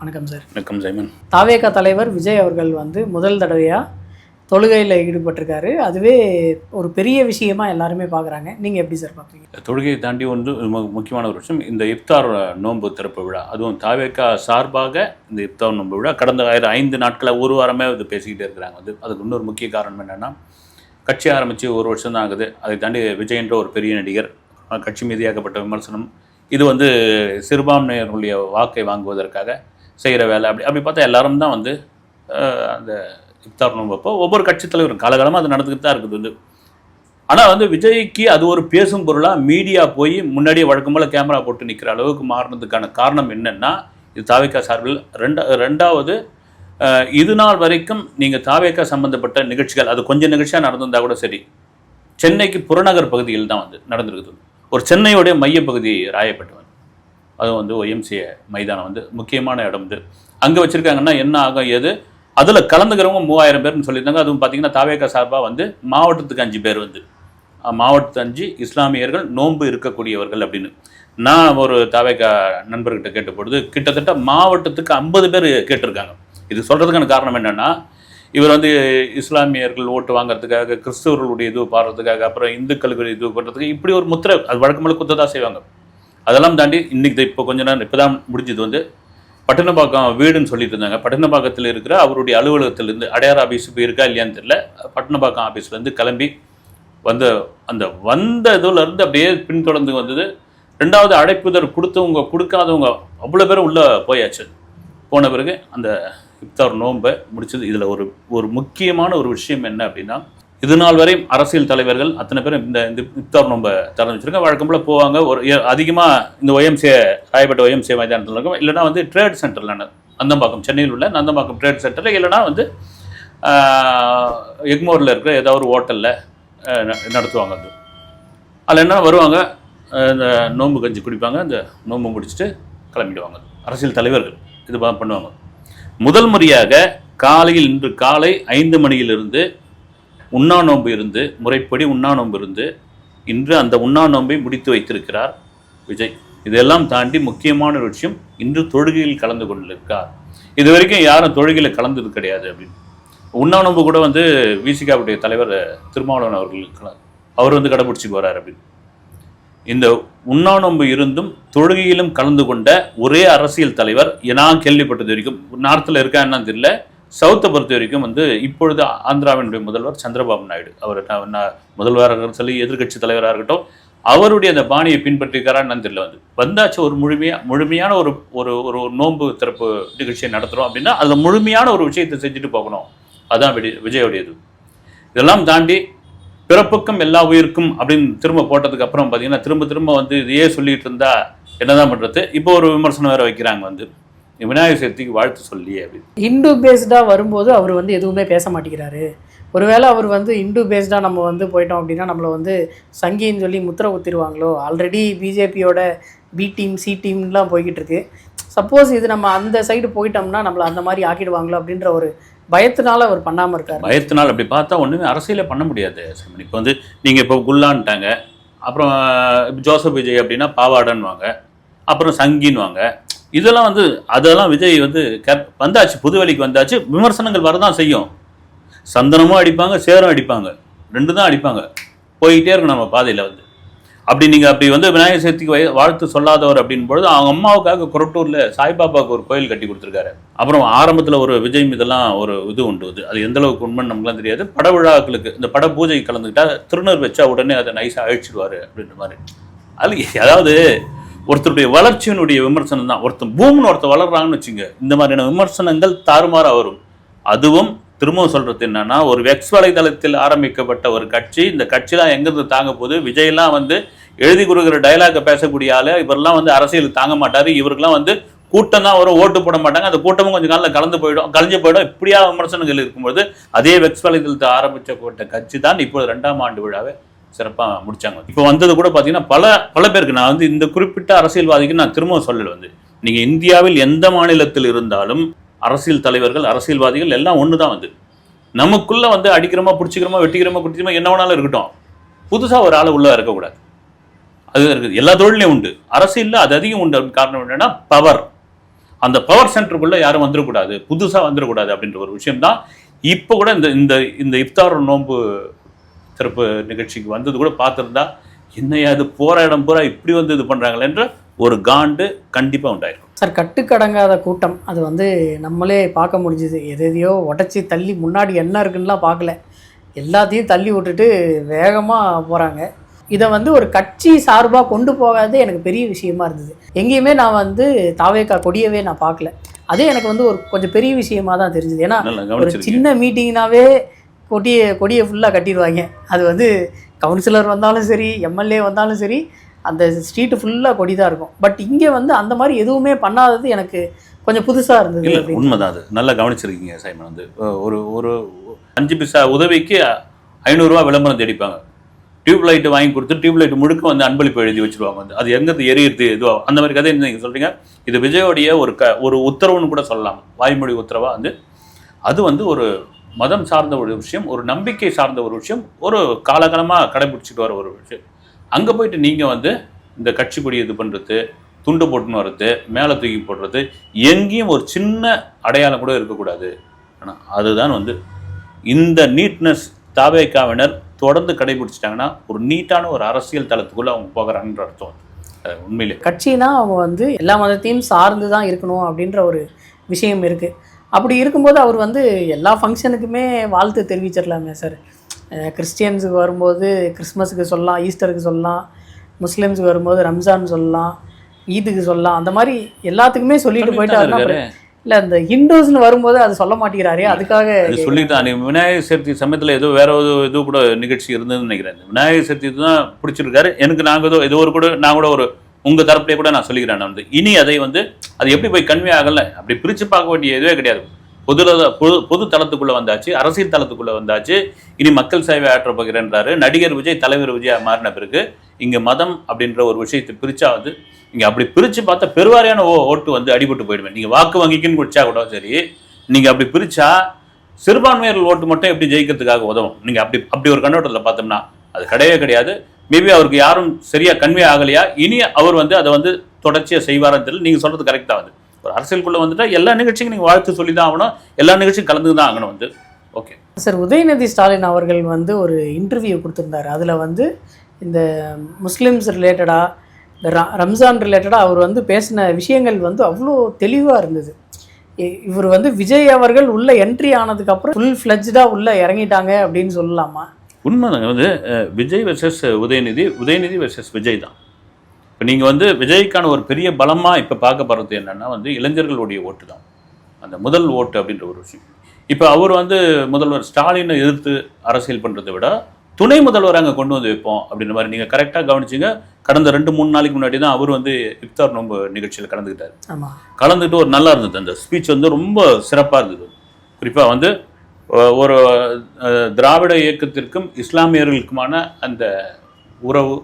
வணக்கம் சார். வணக்கம் ஜெயமன். தாவேகா தலைவர் விஜய் அவர்கள் முதல் தடவையாக தொழுகையில் ஈடுபட்டிருக்காரு. அதுவே ஒரு பெரிய விஷயமா எல்லாருமே பார்க்குறாங்க. நீங்கள் எப்படி சார் பார்க்குறீங்க? தொழுகையை தாண்டி முக்கியமான ஒரு விஷயம் இந்த இஃப்தார் நோன்பு திறப்பு விழா. அதுவும் தாவேகா சார்பாக இந்த இஃப்தார் நோன்பு விழா கடந்த 5 நாட்களில் ஒரு வாரமே இது பேசிக்கிட்டே இருக்கிறாங்க. அதுக்கு இன்னொரு முக்கிய காரணம் என்னென்னா, கட்சி ஆரம்பித்து ஒரு வருஷம் தான் ஆகுது. அதை தாண்டி விஜய் என்ற ஒரு பெரிய நடிகர், கட்சி மீது ஏகப்பட்ட விமர்சனம், இது சிறுபான்மையினருடைய வாக்கை வாங்குவதற்காக செய்கிற வேலை. அப்படி பார்த்தா எல்லாரும் தான் அந்த இஃப்தார் நோன்பப்போ ஒவ்வொரு கட்சித் தலைவரும் காலகாலமாக அது நடந்துக்கிட்டு தான் இருக்குது. ஆனால் விஜய்க்கு அது ஒரு பேசும் பொருளாக மீடியா போய் முன்னாடியே வழக்கம் போல் கேமரா போட்டு நிற்கிற அளவுக்கு மாறினதுக்கான காரணம் என்னென்னா, இது தாவேகா சார்பில் ரெண்டாவது இது நாள் வரைக்கும் நீங்கள் தாவேகா சம்மந்தப்பட்ட நிகழ்ச்சிகள், அது கொஞ்சம் நிகழ்ச்சியாக நடந்திருந்தால் கூட சரி, சென்னைக்கு புறநகர் பகுதியில் தான் நடந்திருக்குது. ஒரு சென்னையோடைய மையப்பகுதி ராயப்பட்டவன், அதுவும் ஒய்எம்சிஏ மைதானம் முக்கியமான இடம். அங்கே வச்சுருக்காங்கன்னா என்ன ஆகும் ஏது, அதில் கலந்துக்கிறவங்க 3000 பேர்னு சொல்லியிருந்தாங்க. அதுவும் பார்த்தீங்கன்னா தாவேகா சார்பாக மாவட்டத்துக்கு 5 பேர் மாவட்டத்து 5 இஸ்லாமியர்கள் நோன்பு இருக்கக்கூடியவர்கள் அப்படின்னு. நான் ஒரு தாவேகா நண்பர்கிட்ட கேட்ட பொழுது கிட்டத்தட்ட மாவட்டத்துக்கு 50 பேர் கேட்டிருக்காங்க. இது சொல்கிறதுக்கான காரணம் என்னென்னா, இவர் இஸ்லாமியர்கள் ஓட்டு வாங்கிறதுக்காக, கிறிஸ்தவர்களுடைய இது பாடுறதுக்காக, அப்புறம் இந்துக்களுக்கு இது பண்ணுறதுக்கு இப்படி ஒரு முத்திரை, அது வழக்கமாக குத்த தான் செய்வாங்க. அதெல்லாம் தாண்டி இன்றைக்கி இப்போ கொஞ்ச நேரம் இப்போ தான் முடிஞ்சது பட்டினப்பாக்கம் வீடுன்னு சொல்லிட்டு இருந்தாங்க. பட்டினப்பாக்கத்தில் இருக்கிற அவருடைய அலுவலகத்திலேருந்து அடையார் ஆஃபீஸ் இப்போ இருக்கா இல்லையான்னு தெரியல, பட்டினப்பாக்கம் ஆஃபீஸ்லேருந்து கிளம்பி வந்த இதுலேருந்து அப்படியே பின்தொடர்ந்து வந்தது. 2வது அழைப்புதல் கொடுத்தவங்க கொடுக்காதவங்க அவ்வளோ பேரும் உள்ளே போயாச்சு. போன பிறகு அந்த இஃப்தார் நோன்பை முடிச்சது. இதில் ஒரு முக்கியமான ஒரு விஷயம் என்ன அப்படின்னா, இது நாள் வரை அரசியல் தலைவர்கள் அத்தனை பேரும் இந்த இஃப்தார் நோன்பை திறந்து வச்சுருக்காங்க. வழக்கம் போல் போவாங்க. ஒரு அதிகமாக இந்த ஒய்எம்சிஏ ராயப்பட்ட ஒய்எம்சிஏ மைதானத்தில் இருக்கும், இல்லைனா ட்ரேட் சென்டரில் நந்தம்பாக்கம், சென்னையில் உள்ள நந்தம்பாக்கம் ட்ரேட் சென்டரில், இல்லைனா எக்மோரில் இருக்கிற ஏதாவது ஒரு ஹோட்டலில் நடத்துவாங்க. அதில் என்ன வருவாங்க, இந்த நோன்பு கஞ்சி குடிப்பாங்க, இந்த நோன்பு முடிச்சுட்டு கிளம்பிடுவாங்க. அரசியல் தலைவர்கள் இது பண்ணுவாங்க. முதல் முறையாக இன்று காலை 5 மணியிலிருந்து உண்ணா நோன்பு இருந்து, முறைப்படி உண்ணா நோன்பு இருந்து, இன்று அந்த உண்ணா நோன்பை முடித்து வைத்திருக்கிறார் விஜய். இதெல்லாம் தாண்டி முக்கியமான ஒரு விஷயம், இன்று தொழுகையில் கலந்து கொண்டிருக்கார். இது வரைக்கும் யாரும் தொழுகையில் கலந்தது கிடையாது அப்படின்னு. உண்ணா நோன்பு கூட விசிகாவுடைய தலைவர் திருமாவளவன் அவர்கள் அவர் கடைபிடிச்சிக்கு வர்றார் அப்படின்னு. இந்த உண்ணா நோன்பு இருந்தும் தொழுகையிலும் கலந்து கொண்ட ஒரே அரசியல் தலைவர் நான் கேள்விப்பட்டது வரைக்கும், நார்த்தில் இருக்கா என்னன்னு தெரியல, சவுத்தை பொறுத்த வரைக்கும் இப்பொழுது ஆந்திராவினுடைய முதல்வர் சந்திரபாபு நாயுடு, அவர் முதல்வராக சொல்லி எதிர்கட்சி தலைவராக இருக்கட்டும், அவருடைய அந்த பாணியை பின்பற்றிருக்காரான்னு தெரியல. வந்தாச்சு ஒரு முழுமையான ஒரு ஒரு நோன்பு திறப்பு நிகழ்ச்சியை நடத்துகிறோம் அப்படின்னா அதில் முழுமையான ஒரு விஷயத்தை செஞ்சுட்டு போகணும். அதுதான் விஜயோடையது. இதெல்லாம் தாண்டி பிறப்புக்கும் எல்லா உயிருக்கும் அப்படின்னு திரும்ப போட்டதுக்கு அப்புறம் பார்த்தீங்கன்னா திரும்ப இதையே சொல்லிட்டு இருந்தா என்னதான் பண்ணுறது. இப்போ ஒரு விமர்சனம் வேறு வைக்கிறாங்க, விநாயகர் சதுர்த்திக்கு வாழ்த்து சொல்லியே அப்படின்னு. இந்து பேஸ்டாக வரும்போது அவர் எதுவுமே பேச மாட்டேங்கிறாரு. ஒருவேளை அவர் இந்து பேஸ்டாக நம்ம போயிட்டோம் அப்படின்னா நம்மளை சங்கின்னு சொல்லி முத்திரை குத்திடுவாங்களோ. ஆல்ரெடி பிஜேபியோட பி டீம் சி டீம்லாம் போய்கிட்டு இருக்கு. சப்போஸ் இது நம்ம அந்த சைடு போயிட்டோம்னா நம்மளை அந்த மாதிரி ஆக்கிடுவாங்களோ அப்படின்ற ஒரு பயத்தினால அவர் பண்ணாமல் இருக்கார். பயத்தினால் அப்படி பார்த்தா ஒன்றுமே அரசியலே பண்ண முடியாது. இப்போ நீங்கள் இப்போ குல்லான்ட்டாங்க, அப்புறம் ஜோசப் விஜய் அப்படின்னா பாவாடன்வாங்க, அப்புறம் சங்கின்வாங்க. இதெல்லாம் அதெல்லாம் விஜய் வந்தாச்சு, புதுவெளிக்கு வந்தாச்சு, விமர்சனங்கள் வரதான் செய்யும். சந்தனமும் அடிப்பாங்க, சேரும் அடிப்பாங்க, 2 தான் அடிப்பாங்க. போய்கிட்டே இருக்கும் நம்ம பாதையில் அப்படி நீங்கள் விநாயகர் சதுர்த்திக்கு வாழ்த்து சொல்லாதவர் அப்படின்பொழுது அவங்க அம்மாவுக்காக கொரட்டூரில் சாய்பாபாவுக்கு ஒரு கோயில் கட்டி கொடுத்துருக்காரு. அப்புறம் ஆரம்பத்தில் ஒரு விஜய் இதெல்லாம் ஒரு இது உண்டு, அது எந்த அளவுக்கு உண்மைன்னு நமக்குலாம் தெரியாது. பட விழாக்களுக்கு இந்த பட பூஜை கலந்துக்கிட்டா திருநர் வச்சா உடனே அதை நைஸாக அழிச்சிடுவார் அப்படின்ற மாதிரி. அது அதாவது ஒருத்தருடைய வளர்ச்சியினுடைய விமர்சனம் தான். ஒருத்தர் வளர்றாங்கன்னு வச்சுங்க, இந்த மாதிரியான விமர்சனங்கள் தாறுமாறாக வரும். அதுவும் திரும்பவும் சொல்கிறது என்னன்னா, ஒரு வெக்ஸ் வலைதளத்தில் ஆரம்பிக்கப்பட்ட ஒரு கட்சி, இந்த கட்சிலாம் எங்கிருந்து தாங்க போகுது? விஜயெல்லாம் எழுதி கொடுக்குற டைலாக பேசக்கூடிய ஆள், இவரெல்லாம் அரசியல் தாங்க மாட்டார், இவருக்கெல்லாம் கூட்டம் தான் வரும், ஓட்டு போட மாட்டாங்க, அந்த கூட்டமும் கொஞ்சம் காலில் கலந்து போயிடும். இப்படியா விமர்சனங்கள் இருக்கும்போது அதே வெக்ஸ் வலைதளத்தை ஆரம்பிச்சப்பட்ட கட்சி தான் இப்போது 2ஆம் ஆண்டு விழாவை சிறப்பாக முடிச்சாங்க. இப்போ வந்தது கூட பார்த்தீங்கன்னா பல பேருக்கு நான் இந்த குறிப்பிட்ட அரசியல்வாதிக்கு நான் திரும்ப சொல்லல, நீங்கள் இந்தியாவில் எந்த மாநிலத்தில் இருந்தாலும் அரசியல் தலைவர்கள், அரசியல்வாதிகள் எல்லாம் ஒன்று தான். நமக்குள்ள அடிக்கிறோமா, பிடிச்சிக்கிறோமா, வெட்டிக்கிறோமா, குடிக்கிறோமா, என்ன வேணாலும் இருக்கட்டும், புதுசாக ஒரு ஆளை உள்ள இருக்கக்கூடாது. அது இருக்குது, எல்லா தொழிலையும் உண்டு, அரசியலில் அது அதிகம் உண்டு. காரணம் என்னன்னா பவர். அந்த பவர் சென்டருக்குள்ளே யாரும் வந்துடக்கூடாது, புதுசாக வந்துடக்கூடாது அப்படின்ற ஒரு விஷயம்தான். இப்போ கூட இந்த இந்த இந்த இஃப்தார் நோன்பு திறப்பு நிகழ்ச்சிக்கு வந்தது கூட பார்த்துருந்தா என்னையா அது போகிற இடம் பூரா இப்படி வந்து இது பண்ணுறாங்களேன்ற ஒரு காண்டு கண்டிப்பாக உண்டாயிருக்கும். சார், கட்டுக்கடங்காத கூட்டம் அது வந்து நம்மளே பார்க்க முடிஞ்சுது. எதையோ உடச்சி தள்ளி முன்னாடி என்ன இருக்குன்னுலாம் பார்க்கல, எல்லாத்தையும் தள்ளி விட்டுட்டு வேகமாக போகிறாங்க. இதை வந்து ஒரு கட்சி சார்பாக கொண்டு போகாதே எனக்கு பெரிய விஷயமா இருந்தது. எங்கேயுமே நான் வந்து தாவேக்கா கொடியவே நான் பார்க்கல. அதே எனக்கு வந்து ஒரு கொஞ்சம் பெரிய விஷயமா தான் தெரிஞ்சுது. ஏன்னா ஒரு சின்ன மீட்டிங்னாவே கொடியை ஃபுல்லாக கட்டிடுவாங்க. அது வந்து கவுன்சிலர் வந்தாலும் சரி, எம்எல்ஏ வந்தாலும் சரி, அந்த ஸ்ட்ரீட்டு ஃபுல்லாக கொடி தான் இருக்கும். பட் இங்கே வந்து அந்த மாதிரி எதுவுமே பண்ணாதது எனக்கு கொஞ்சம் புதுசாக இருந்தது. உண்மைதான், அது நல்லா கவனிச்சிருக்கீங்க சைமன். வந்து ஒரு ஒரு 5 பைசா உதவிக்கு 500 ரூபா விளம்பரம் தேடிப்பாங்க. டியூப் லைட்டு வாங்கி கொடுத்து டியூப் லைட் முழுக்க வந்து அன்பளிப்பு எழுதி வச்சுருவாங்க. வந்து அது எங்கிறது எரியுது இதுவோ அந்த மாதிரி கதை நீங்கள் சொல்கிறீங்க. இது விஜயோடைய ஒரு உத்தரவுன்னு கூட சொல்லலாம், வாய்மொழி உத்தரவாக வந்து. அது வந்து ஒரு மதம் சார்ந்த ஒரு விஷயம், ஒரு நம்பிக்கை சார்ந்த ஒரு விஷயம், ஒரு காலகாலமாக கடைபிடிச்சிட்டு வர ஒரு விஷயம். அங்கே போயிட்டு நீங்கள் வந்து இந்த கட்சி கொடி இது பண்ணுறது, துண்டு போட்டுன்னு வர்றது, மேலே தூக்கி போடுறது, எங்கேயும் ஒரு சின்ன அடையாளம் கூட இருக்கக்கூடாது. ஆனால் அதுதான் வந்து இந்த நீட்னஸ் தாவேக்காவினர் தொடர்ந்து கடைபிடிச்சிட்டாங்கன்னா ஒரு நீட்டான ஒரு அரசியல் தளத்துக்குள்ளே அவங்க போகிறாங்கன்ற அர்த்தம். உண்மையிலே கட்சினா அவங்க வந்து எல்லா மதத்தையும் சார்ந்து தான் இருக்கணும் அப்படின்ற ஒரு விஷயம் இருக்குது. அப்படி இருக்கும்போது அவர் வந்து எல்லா ஃபங்க்ஷனுக்குமே வாழ்த்து தெரிவிச்சிடலாமே சார். கிறிஸ்டியன்ஸுக்கு வரும்போது கிறிஸ்மஸுக்கு சொல்லலாம், ஈஸ்டருக்கு சொல்லலாம், முஸ்லீம்ஸுக்கு வரும்போது ரம்ஜான் சொல்லலாம், ஈதுக்கு சொல்லலாம், அந்த மாதிரி எல்லாத்துக்குமே சொல்லிட்டு போயிட்டாருன்னா. இல்லை, இந்த ஹிந்துஸ்னு வரும்போது அது சொல்ல மாட்டேங்கிறாரே, அதுக்காக சொல்லிட்டு விநாயகர் சதுர்த்தி சமயத்தில் ஏதோ வேற ஏதோ கூட நிகழ்ச்சி இருந்ததுன்னு நினைக்கிறேன். விநாயகர் சதுர்த்தி தான் பிடிச்சிருக்காரு எனக்கு. நாங்கள் ஏதோ ஒரு கூட நான் கூட ஒரு உங்கள் தரப்புலேயே கூட நான் சொல்லிக்கிறேன். நான் வந்து இனி அதை வந்து அது எப்படி போய் கன்வே ஆகலை, அப்படி பிரித்து பார்க்க வேண்டிய எதுவே கிடையாது. பொது தளத்துக்குள்ளே வந்தாச்சு, அரசியல் தளத்துக்குள்ளே வந்தாச்சு. இனி மக்கள் சேவை ஆற்ற போகிறேன்றாரு நடிகர் விஜய். தலைவர் விஜய் மாறின பிறகு இங்கே மதம் அப்படின்ற ஒரு விஷயத்தை பிரித்தா வந்து நீங்கள் அப்படி பிரித்து பார்த்தா பெருவாரியான ஓட்டு வந்து அடிபட்டு போயிடுவேன். நீங்கள் வாக்கு வங்கிக்குன்னு குடிச்சா கூட சரி, நீங்கள் அப்படி பிரித்தா சிறுபான்மையர்கள் ஓட்டு மட்டும் எப்படி ஜெயிக்கிறதுக்காக உதவும். நீங்கள் அப்படி ஒரு கண்ணோட்டத்தில் பார்த்தோம்னா அது கிடையவே கிடையாது. மேபி அவருக்கு யாரும் சரியாக கன்வே ஆகலையா, இனி அவர் வந்து அதை வந்து தொடர்ச்சியாக செய்வாரான்னு தெரியல. நீங்கள் சொல்கிறது கரெக்டாக வந்து ஒரு அரசியலுக்குள்ளே வந்துட்டா எல்லா நிகழ்ச்சிக்கும் நீங்கள் வாழ்த்து சொல்லி தான் ஆகணும், எல்லா நிகழ்ச்சியும் கலந்து தான் ஆகணும் வந்து. ஓகே சார், உதயநிதி ஸ்டாலின் அவர்கள் வந்து ஒரு இன்டர்வியூ கொடுத்துருந்தார். அதில் வந்து இந்த முஸ்லிம்ஸ் ரிலேட்டடாக, இந்த ரம்ஜான் ரிலேட்டடாக அவர் வந்து பேசின விஷயங்கள் வந்து அவ்வளோ தெளிவாக இருந்தது. இவர் வந்து விஜய் அவர்கள் உள்ள என்ட்ரி ஆனதுக்கப்புறம் ஃபுல் ஃப்ளெஜ்டாக உள்ளே இறங்கிட்டாங்க அப்படின்னு சொல்லலாமா? உண்மைதாங்க. வந்து விஜய் வெர்சஸ் உதயநிதி வெர்சஸ் விஜய் தான். இப்போ நீங்கள் வந்து விஜய்க்கான ஒரு பெரிய பலமாக இப்போ பார்க்கப்படுறது என்னென்னா வந்து இளைஞர்களுடைய ஓட்டு தான் அந்த முதல் ஓட்டு அப்படின்ற ஒரு விஷயம். இப்போ அவர் வந்து முதல்வர் ஸ்டாலினை எதிர்த்து அரசியல் பண்ணுறதை விட துணை முதல்வர் அங்கே கொண்டு வந்து வைப்போம் அப்படின்ற மாதிரி நீங்கள் கரெக்டாக கவனிச்சிங்க. கடந்த 2-3 நாளைக்கு முன்னாடி தான் அவர் வந்து இஃப்தார் நோன்பு நிகழ்ச்சியில் கலந்துக்கிட்டார். கலந்துக்கிட்டு ஒரு நல்லா இருந்தது. அந்த ஸ்பீச் வந்து ரொம்ப சிறப்பாக இருந்தது. குறிப்பாக வந்து ஒரு திராவிட இயக்கத்திற்கும் இஸ்லாமியர்களுக்குமான அந்த உறவு,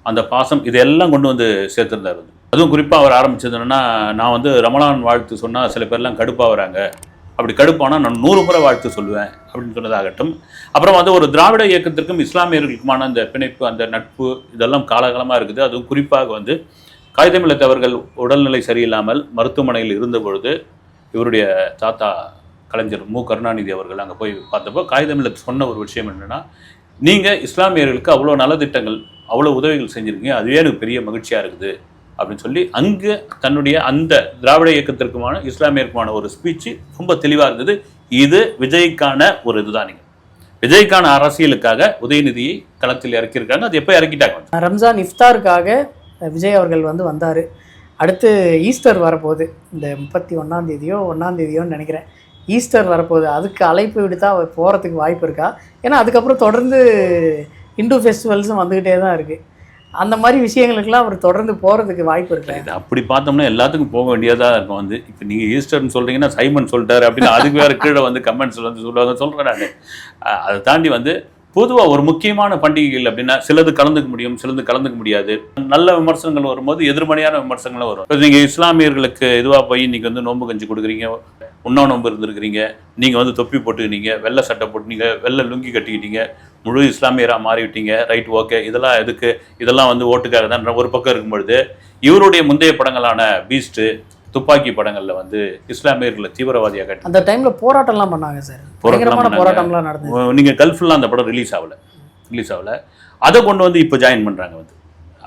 அந்த பாசம், இதெல்லாம் கொண்டு வந்து சேர்த்துருந்தார். அதுவும் குறிப்பாக அவர் ஆரம்பித்தது என்னென்னா, நான் வந்து ரமலான் வாழ்த்து சொன்னால் சில பேர்லாம் கடுப்பாக வராங்க, அப்படி கடுப்பானால் நான் 100 முறை வாழ்த்து சொல்லுவேன் அப்படின்னு சொன்னதாகட்டும். அப்புறம் வந்து ஒரு திராவிட இயக்கத்திற்கும் இஸ்லாமியர்களுக்குமான அந்த பிணைப்பு, அந்த நட்பு, இதெல்லாம் காலகாலமாக இருக்குது. அதுவும் குறிப்பாக வந்து காகிதமில்லத் அவர்கள் உடல்நிலை சரியில்லாமல் மருத்துவமனையில் இருந்த பொழுது இவருடைய தாத்தா கலைஞர் மு கருணாநிதி அவர்கள் அங்கே போய் பார்த்தப்போ காகிதமில்லத் சொன்ன ஒரு விஷயம் என்னென்னா, நீங்கள் இஸ்லாமியர்களுக்கு அவ்வளோ நலத்திட்டங்கள், அவ்வளோ உதவிகள் செஞ்சுருக்கீங்க, அதுவே எனக்கு பெரிய மகிழ்ச்சியாக இருக்குது அப்படின்னு சொல்லி அங்கே தன்னுடைய அந்த திராவிட இயக்கத்திற்குமான இஸ்லாமியருக்குமான ஒரு ஸ்பீச்சு ரொம்ப தெளிவாக இருந்தது. இது விஜய்க்கான ஒரு இதுதான். நீங்கள் விஜய்க்கான அரசியலுக்காக உதயநிதியை களத்தில் இறக்கியிருக்காங்க. அது எப்போ இறக்கிட்டாங்க? ரம்ஜான் இஃப்தாருக்காக விஜய் அவர்கள் வந்து வந்தார். அடுத்து ஈஸ்டர் வரப்போகுது, இந்த 31ஆம் தேதியோன்னு நினைக்கிறேன். ஈஸ்டர் வரப்போகுது, அதுக்கு அழைப்பு விடுத்தா அவர் போகிறதுக்கு வாய்ப்பு இருக்கா? ஏன்னா அதுக்கப்புறம் தொடர்ந்து இந்து ஃபெஸ்டிவல்ஸும் வந்துக்கிட்டே தான் இருக்குது. அந்த மாதிரி விஷயங்களுக்கெல்லாம் அவர் தொடர்ந்து போகிறதுக்கு வாய்ப்பு இருக்குது. இது அப்படி பார்த்தோம்னா எல்லாத்துக்கும் போக வேண்டியதாக இருக்கும். வந்து இப்போ நீங்கள் ஈஸ்டர்னு சொல்கிறீங்கன்னா சைமன் சொல்லிட்டாரு அப்படின்னு அதுக்கு வேறு கீழே வந்து கமெண்ட்ஸில் வந்து சொல்கிறேன் நான். அதை தாண்டி வந்து பொதுவாக ஒரு முக்கியமான பண்டிகைகள் அப்படின்னா சிலது கலந்துக்க முடியும், சிலது கலந்துக்க முடியாது. நல்ல விமர்சனங்கள் வரும்போது எதிர்மறையான விமர்சனங்களும் வரும். இப்போ நீங்கள் இஸ்லாமியர்களுக்கு இதுவாக போய் இன்றைக்கி வந்து நோன்பு கஞ்சி கொடுக்குறீங்க, உண்ணா நோன்பு இருந்திருக்கிறீங்க, நீங்கள் வந்து தொப்பி போட்டுக்கிட்டீங்க, வெள்ளை சட்டை போட்டுனீங்க, வெள்ளை லுங்கி கட்டிக்கிட்டீங்க, முழு இஸ்லாமியராக மாறிவிட்டீங்க, ரைட் ஓகே, இதெல்லாம் எதுக்கு, இதெல்லாம் வந்து ஓட்டுக்காக தான் ஒரு பக்கம் இருக்கும் பொழுது, இவருடைய முந்தைய படங்களான பீஸ்ட்டு, துப்பாக்கி படங்கள்ல வந்து இஸ்லாமியர்களை தீவிரவாதியாக காட்டி அந்த டைம்ல போராட்டம்லாம் பண்ணாங்க சார், பயங்கரமான போராட்டம்லாம் நடந்தது. நீங்க கல்ஃப்லாம் அந்த படம் ரிலீஸ் ஆகல அதை கொண்டு வந்து இப்போ ஜாயின் பண்றாங்க வந்து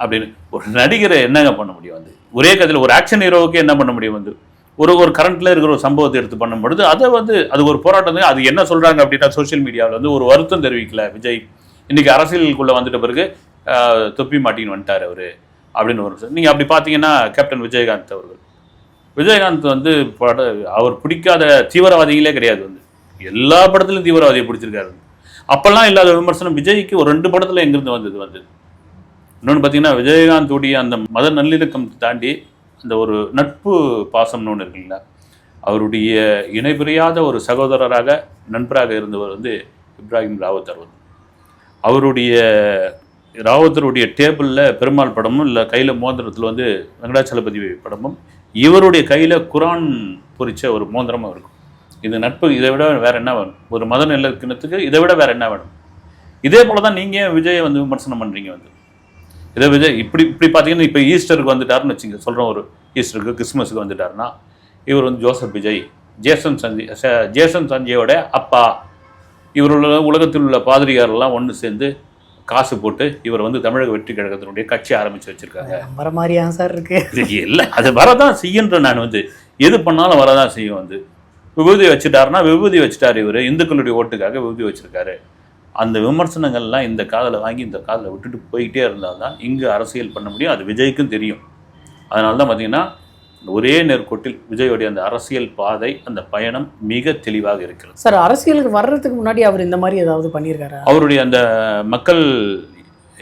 அப்படின்னு. ஒரு நடிகரை என்னங்க பண்ண முடியும் வந்து, ஒரே கதையில் ஒரு ஆக்ஷன் ஹீரோவுக்கு என்ன பண்ண முடியும் வந்து, ஒரு கரண்ட்ல இருக்கிற ஒரு சம்பவத்தை எடுத்து பண்ணும்பொழுது அதை வந்து அது ஒரு போராட்டம். அது என்ன சொல்றாங்க அப்படின்னா, சோசியல் மீடியாவில் வந்து ஒரு வருத்தம் தெரிவிக்கல விஜய் இன்னைக்கு அரசியலுக்குள்ள வந்துட்ட பிறகு தொப்பி மாட்டின்னு வந்துட்டார் அவரு அப்படின்னு ஒரு. நீங்க அப்படி பார்த்தீங்கன்னா கேப்டன் விஜயகாந்த் வந்து அவர் பிடிக்காத தீவிரவாதிகளே கிடையாது வந்து, எல்லா படத்துலையும் தீவிரவாதியை பிடிச்சிருக்காரு. அப்பெல்லாம் இல்லாத விமர்சனம் விஜய்க்கு ஒரு 2 படத்துல எங்கிருந்து வந்தது வந்து. இன்னொன்று பார்த்தீங்கன்னா விஜயகாந்தோடைய அந்த மத நல்லிணக்கம் தாண்டி அந்த ஒரு நட்பு பாசம்னு ஒன்று இருக்குங்களா, அவருடைய இணைபிரியாத ஒரு சகோதரராக நண்பராக இருந்தவர் வந்து இப்ராஹிம் ராவத்தர் வந்து. அவருடைய ராவத்தருடைய டேபிளில் பெருமாள் படமும் இல்லை கையில் மோதிரத்தில் வந்து வெங்கடாச்சலபதி படமும் இவருடைய கையில் குரான் பொறிச்ச ஒரு மோதிரமும் இருக்கும். இது நட்பு, இதை விட வேற என்ன வேணும்? ஒரு மத நல்லிணக்கத்துக்கு இதை விட வேற என்ன வேணும்? இதே போல தான் நீங்கள் விஜயை வந்து விமர்சனம் பண்ணுறீங்க வந்து. இதை விஜய் இப்படி பார்த்தீங்கன்னா இப்போ ஈஸ்டருக்கு வந்துட்டாருன்னு வச்சுங்க, சொல்கிறோம் ஒரு ஈஸ்டருக்கு கிறிஸ்மஸுக்கு வந்துட்டாருன்னா இவர் வந்து ஜோசப் விஜய், ஜேசன் சஞ்சயோட அப்பா, இவரோட உலகத்தில் உள்ள பாதிரியாரெல்லாம் ஒன்று சேர்ந்து காசு போட்டு இவர் வந்து தமிழக வெற்றி கழகத்தினுடைய கட்சி ஆரம்பித்து வச்சுருக்காங்க. வர மாதிரியா சார் இருக்கு? இல்லை, அது வரதான் செய்யுன்ற. நான் வந்து எது பண்ணாலும் வரதான் செய்யும் வந்து. விபூதி வச்சுட்டாருன்னா விபூதி வச்சுட்டார் இவர், இந்துக்களுடைய ஓட்டுக்காக விபூதி வச்சுருக்காரு. அந்த விமர்சனங்கள்லாம் இந்த காதில் வாங்கி இந்த காதில் விட்டுட்டு போய்கிட்டே இருந்தால் தான் இங்கே அரசியல் பண்ண முடியும். அது விஜய்க்கும் தெரியும். அதனால தான் பார்த்தீங்கன்னா ஒரே நேர்கோட்டில் விஜயோடைய அந்த அரசியல் பாதை, அந்த பயணம் மிக தெளிவாக இருக்கிறது. சார், அரசியலுக்கு வர்றதுக்கு முன்னாடி அவர் இந்த மாதிரி ஏதாவது பண்ணியிருக்காரு? அவருடைய அந்த மக்கள்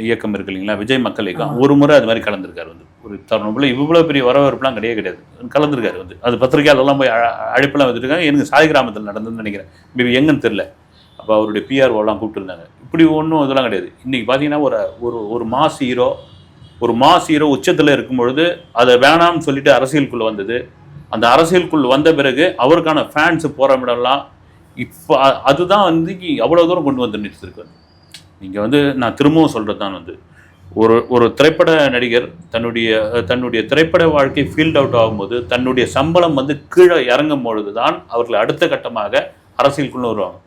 இயக்கம் இருக்கு இல்லைங்களா, விஜய் மக்கள் இயக்கம், ஒரு முறை அது மாதிரி கலந்துருக்காரு வந்து. ஒரு தருணம் இவ்வளோ பெரிய வரவேற்புலாம் கிடையாது, கலந்துருக்காரு வந்து. அது பத்திரிகையாளர்லாம் போய் அழைப்பெல்லாம் வந்துருக்காங்க. எனக்கு சாய் கிராமத்தில் நடந்ததுன்னு நினைக்கிறேன், மேபி எங்கன்னு தெரில. அப்போ அவருடைய பிஆர்ஓலாம் கூப்பிட்டுருந்தாங்க. இப்படி ஒன்றும் இதெல்லாம் கிடையாது. இன்றைக்கி பார்த்தீங்கன்னா ஒரு மாஸ் ஹீரோ உச்சத்தில் இருக்கும் பொழுது அதை வேணாம்னு சொல்லிட்டு அரசியலுக்குள்ளே வந்தது. அந்த அரசியலுக்குள்ளே வந்த பிறகு அவருக்கான ஃபேன்ஸு போராடலாம். இப்போ அதுதான் வந்து அவ்வளோ தூரம் கொண்டு வந்து நிறுத்திருக்கு. நீங்கள் வந்து நான் திரும்பவும் சொல்கிறது தான் வந்து, ஒரு திரைப்பட நடிகர் தன்னுடைய திரைப்பட வாழ்க்கை ஃபீல்ட் அவுட் ஆகும்போது தன்னுடைய சம்பளம் வந்து கீழே இறங்கும் பொழுது தான் அவர்கள் அடுத்த கட்டமாக அரசியலுக்குள்ளே வருவாங்க.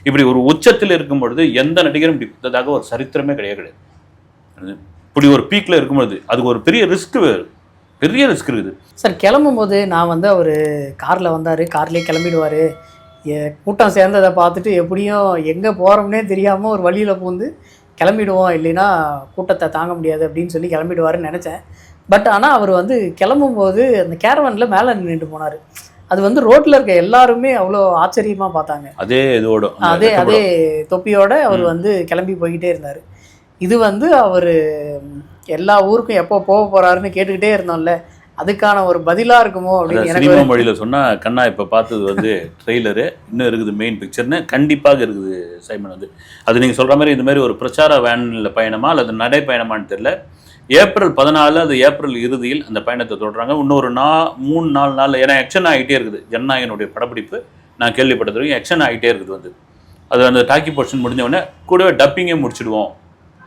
இப்படி ஒரு உச்சத்தில் இருக்கும் பொழுது எந்த நடிகரும் இப்படி கொடுத்ததாக ஒரு சரித்திரமே கிடையாது. இப்படி ஒரு பீக்கில் இருக்கும்பொழுது அதுக்கு ஒரு பெரிய ரிஸ்க் இருக்குது சார். கிளம்பும் போது நான் வந்து அவர் காரில் வந்தார், கார்லேயே கிளம்பிடுவார், கூட்டம் சேர்ந்ததை பார்த்துட்டு எப்படியும் எங்கே போகிறோம்னே தெரியாமல் ஒரு வழியில் பூந்து கிளம்பிடுவோம், இல்லைன்னா கூட்டத்தை தாங்க முடியாது அப்படின்னு சொல்லி கிளம்பிடுவாருன்னு நினச்சேன். பட் ஆனால் அவர் வந்து கிளம்பும்போது அந்த கேரவனில் மேலே நின்றுட்டு போனார். அது வந்து ரோட்டில் இருக்க எல்லாருமே அவ்வளோ ஆச்சரியமாக பார்த்தாங்க. அதே தொப்பியோட அவர் வந்து கிளம்பி போய்கிட்டே இருந்தார். இது வந்து அவர் எல்லா ஊருக்கும் எப்போ போக போகிறாருன்னு கேட்டுக்கிட்டே இருந்தோம்ல, அதுக்கான ஒரு பதிலாக இருக்குமோ அப்படின்னு எனக்கு சினிமா மொழியில் சொன்னால், கண்ணா இப்போ பார்த்தது வந்து ட்ரெய்லரு, இன்னும் இருக்குது மெயின் பிக்சர்னு கண்டிப்பாக இருக்குது சைமன் வந்து. அது நீங்கள் சொல்கிற மாதிரி இந்த மாதிரி ஒரு பிரச்சார வேனில் பயணமா அல்லது நடைப்பயணமானு தெரியல. ஏப்ரல் 14 அது ஏப்ரல் இறுதியில் அந்த பயணத்தை தொடர்றாங்க. இன்னொரு 3-4 நாளில், ஏன்னா எக்ஷன் ஆகிட்டே இருக்குது. ஜனநாயகனுடைய படப்பிடிப்பு நான் கேள்விப்பட்டது வரைக்கும் எக்ஷன் ஆகிட்டே இருக்குது வந்து. அது அந்த டாக்கி போர்ஷன் முடிஞ்சவொடனே கூடவே டப்பிங்கே முடிச்சுடுவோம்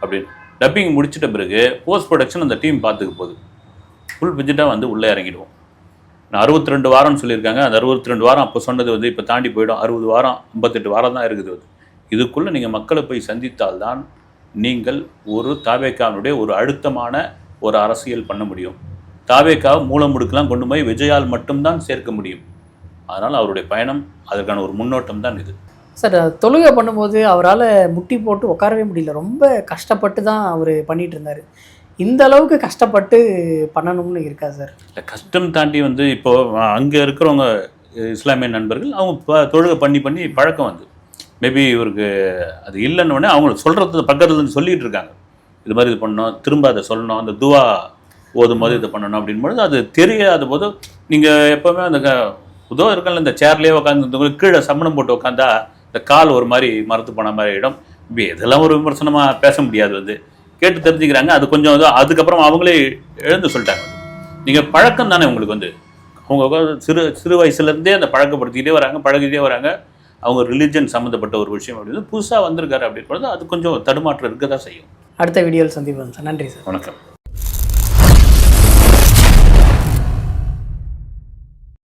அப்படின்னு. டப்பிங் முடிச்சிட்ட பிறகு போஸ்ட் ப்ரொடக்ஷன் அந்த டீம் பார்த்துக்க போகுது. ஃபுல் விஜிட்டாக வந்து உள்ளே இறங்கிடுவோம். நான் 62 வாரம்னு சொல்லியிருக்காங்க. அந்த 62 வாரம் அப்போ சொன்னது வந்து இப்போ தாண்டி போயிடும். 60 வாரம் 58 வாரம் தான் இருக்குது வந்து. இதுக்குள்ளே நீங்கள் மக்களை போய் சந்தித்தால்தான் நீங்கள் ஒரு தாவேக்காவுடைய ஒரு அழுத்தமான ஒரு அரசியல் பண்ண முடியும். தாவேக்காவை மூலம் முடுக்கலாம் கொண்டு போய் விஜயால் மட்டும்தான் சேர்க்க முடியும். அதனால் அவருடைய பயணம் அதற்கான ஒரு முன்னோட்டம் தான் இது. சார், தொழுகை பண்ணும்போது அவரால் முட்டி போட்டு உட்காரவே முடியல, ரொம்ப கஷ்டப்பட்டு தான் அவர் பண்ணிகிட்டு இருந்தார். இந்த அளவுக்கு கஷ்டப்பட்டு பண்ணணும்னு இருக்கா சார்? கஷ்டம் தாண்டி வந்து இப்போது அங்கே இருக்கிறவங்க இஸ்லாமிய நண்பர்கள் அவங்க தொழுகை பண்ணி பழக்கம் வந்து மேபி இவருக்கு அது இல்லைன்னு அவங்க சொல்கிறது பக்கத்துலேருந்து சொல்லிகிட்டு இருக்காங்க. இது மாதிரி இது பண்ணணும், திரும்ப அதை சொல்லணும், அந்த துவா ஓதும் போது இதை பண்ணணும் அப்படின்பொழுது அது தெரியாத போது நீங்கள் எப்போவுமே அந்த உதவ இருக்கல இந்த சேர்லேயே உட்காந்து கீழே சம்மணம் போட்டு உட்காந்தா இந்த கால் ஒரு மாதிரி மரத்து போன மாதிரி ஆகிடும். இப்படி இதெல்லாம் ஒரு விமர்சனமாக பேச முடியாது வந்து. கேட்டு தெரிஞ்சுக்கிறாங்க. அது கொஞ்சம் அதுக்கப்புறம் அவங்களே எழுந்து சொல்லிட்டாங்க. நீங்கள் பழக்கம் தானே உங்களுக்கு வந்து, அவங்க சிறு வயசுலேருந்தே அந்த பழகிட்டே வராங்க. அவங்க ரிலிஜன் சம்மந்தப்பட்ட ஒரு விஷயம் அப்படின்னு புதுசாக வந்திருக்காரு அப்படின்றது அது கொஞ்சம் தடுமாற்றம் இருக்க தான் செய்யும். அடுத்த வீடியோவில் சந்திப்போம் சார். நன்றி சார். வணக்கம்.